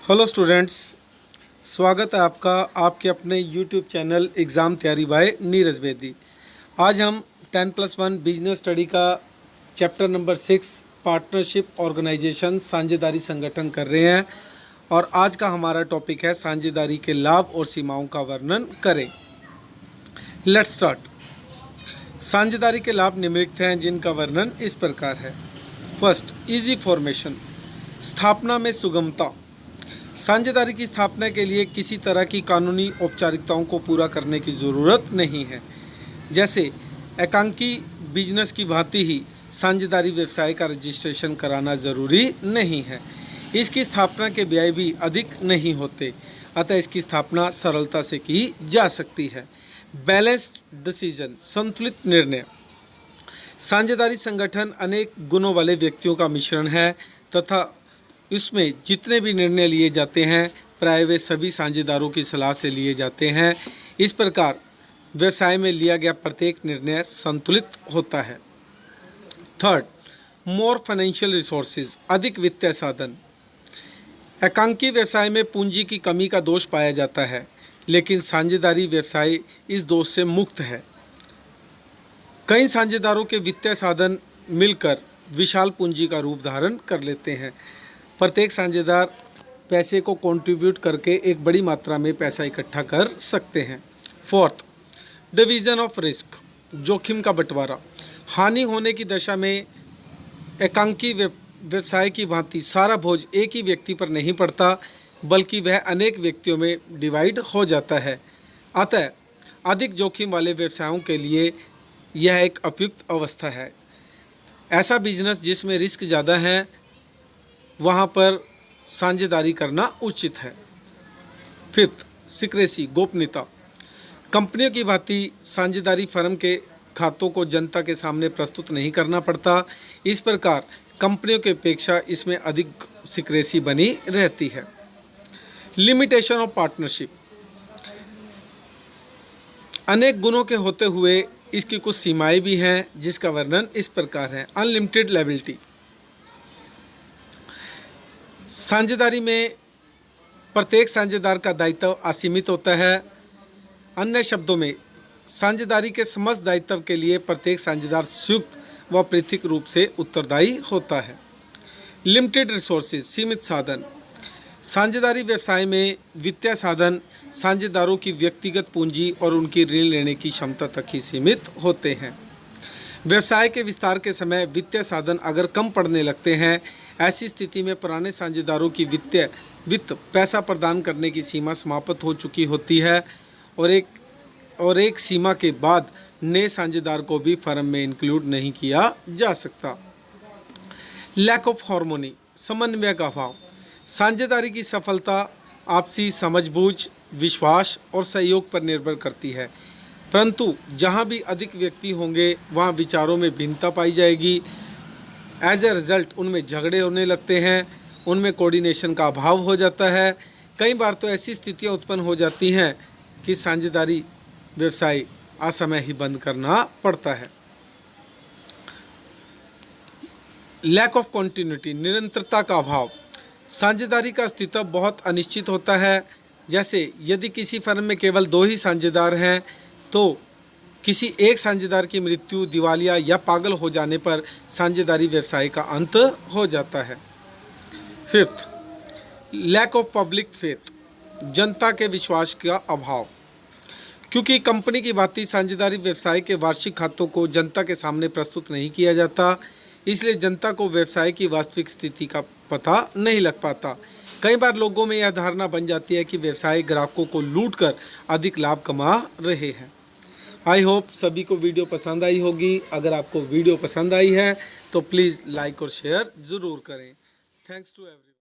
Hello students, स्वागत है आपका आपके अपने यूट्यूब चैनल एग्ज़ाम तैयारी बाय नीरज बेदी। आज हम 10+1 बिजनेस स्टडी का चैप्टर नंबर 6 पार्टनरशिप ऑर्गेनाइजेशन साझेदारी संगठन कर रहे हैं और आज का हमारा टॉपिक है साझेदारी के लाभ और सीमाओं का वर्णन करें। Let's start. साझेदारी के लाभ निम्नलिखित हैं जिनका वर्णन इस प्रकार है। फर्स्ट, इजी फॉर्मेशन, स्थापना में सुगमता। साझेदारी की स्थापना के लिए किसी तरह की कानूनी औपचारिकताओं को पूरा करने की ज़रूरत नहीं है। जैसे एकांकी बिजनेस की भांति ही साझेदारी व्यवसाय का रजिस्ट्रेशन कराना ज़रूरी नहीं है। इसकी स्थापना के व्यय भी अधिक नहीं होते, अतः इसकी स्थापना सरलता से की जा सकती है। बैलेंस्ड डिसीजन, संतुलित निर्णय। साझेदारी संगठन अनेक गुणों वाले व्यक्तियों का मिश्रण है तथा इसमें जितने भी निर्णय लिए जाते हैं प्राय वे सभी साझेदारों की सलाह से लिए जाते हैं। इस प्रकार व्यवसाय में लिया गया प्रत्येक निर्णय संतुलित होता है। थर्ड, मोर फाइनेंशियल रिसोर्सेज, अधिक वित्तीय साधन। एकांकी व्यवसाय में पूंजी की कमी का दोष पाया जाता है, लेकिन साझेदारी व्यवसाय इस दोष से मुक्त है। कई साझेदारों के वित्तीय साधन मिलकर विशाल पूंजी का रूप धारण कर लेते हैं। प्रत्येक साझेदार पैसे को कंट्रीब्यूट करके एक बड़ी मात्रा में पैसा इकट्ठा कर सकते हैं। फोर्थ, डिवीज़न ऑफ रिस्क, जोखिम का बंटवारा। हानि होने की दशा में एकांकी व्यवसाय की भांति सारा बोझ एक ही व्यक्ति पर नहीं पड़ता, बल्कि वह अनेक व्यक्तियों में डिवाइड हो जाता है। अतः अधिक जोखिम वाले व्यवसायों के लिए यह एक उपयुक्त अवस्था है। ऐसा बिजनेस जिसमें रिस्क ज़्यादा है वहाँ पर साझेदारी करना उचित है। फिफ्थ, सीक्रेसी, गोपनीयता। कंपनियों की भांति साझेदारी फर्म के खातों को जनता के सामने प्रस्तुत नहीं करना पड़ता। इस प्रकार कंपनियों की अपेक्षा इसमें अधिक सीक्रेसी बनी रहती है। लिमिटेशन ऑफ पार्टनरशिप, अनेक गुणों के होते हुए इसकी कुछ सीमाएं भी हैं जिसका वर्णन इस प्रकार है। अनलिमिटेड लायबिलिटी, साझेदारी में प्रत्येक साझेदार का दायित्व असीमित होता है। अन्य शब्दों में साझेदारी के समस्त दायित्व के लिए प्रत्येक साझेदार संयुक्त व पृथक रूप से उत्तरदायी होता है। लिमिटेड रिसोर्सेज, सीमित साधन। साझेदारी व्यवसाय में वित्तीय साधन साझेदारों की व्यक्तिगत पूंजी और उनकी ऋण लेने की क्षमता तक ही सीमित होते हैं। व्यवसाय के विस्तार के समय वित्तीय साधन अगर कम पड़ने लगते हैं, ऐसी स्थिति में पुराने साझेदारों की वित्त पैसा प्रदान करने की सीमा समाप्त हो चुकी होती है और एक सीमा के बाद नए साझेदार को भी फर्म में इंक्लूड नहीं किया जा सकता। लैक ऑफ हार्मोनी, समन्वय का अभाव। साझेदारी की सफलता आपसी समझबूझ, विश्वास और सहयोग पर निर्भर करती है, परंतु जहां भी अधिक व्यक्ति होंगे वहां विचारों में भिन्नता पाई जाएगी। एज ए रिज़ल्ट उनमें झगड़े होने लगते हैं, उनमें कोऑर्डिनेशन का अभाव हो जाता है। कई बार तो ऐसी स्थितियां उत्पन्न हो जाती हैं कि साझेदारी व्यवसाय असमय ही बंद करना पड़ता है। लैक ऑफ कॉन्टिन्यूटी, निरंतरता का अभाव। साझेदारी का अस्तित्व बहुत अनिश्चित होता है। जैसे यदि किसी फर्म में केवल 2 ही साझेदार हैं तो किसी एक साझेदार की मृत्यु, दिवालिया या पागल हो जाने पर साझेदारी व्यवसाय का अंत हो जाता है। Fifth, lack of public faith, जनता के विश्वास का अभाव। क्योंकि कंपनी की भांति साझेदारी व्यवसाय के वार्षिक खातों को जनता के सामने प्रस्तुत नहीं किया जाता, इसलिए जनता को व्यवसाय की वास्तविक स्थिति का पता नहीं लग पाता। कई बार लोगों में यह धारणा बन जाती है कि व्यवसाय ग्राहकों को लूटकर अधिक लाभ कमा रहे हैं। आई होप सभी को वीडियो पसंद आई होगी। अगर आपको वीडियो पसंद आई है तो प्लीज़ लाइक और शेयर ज़रूर करें। Thanks to everyone.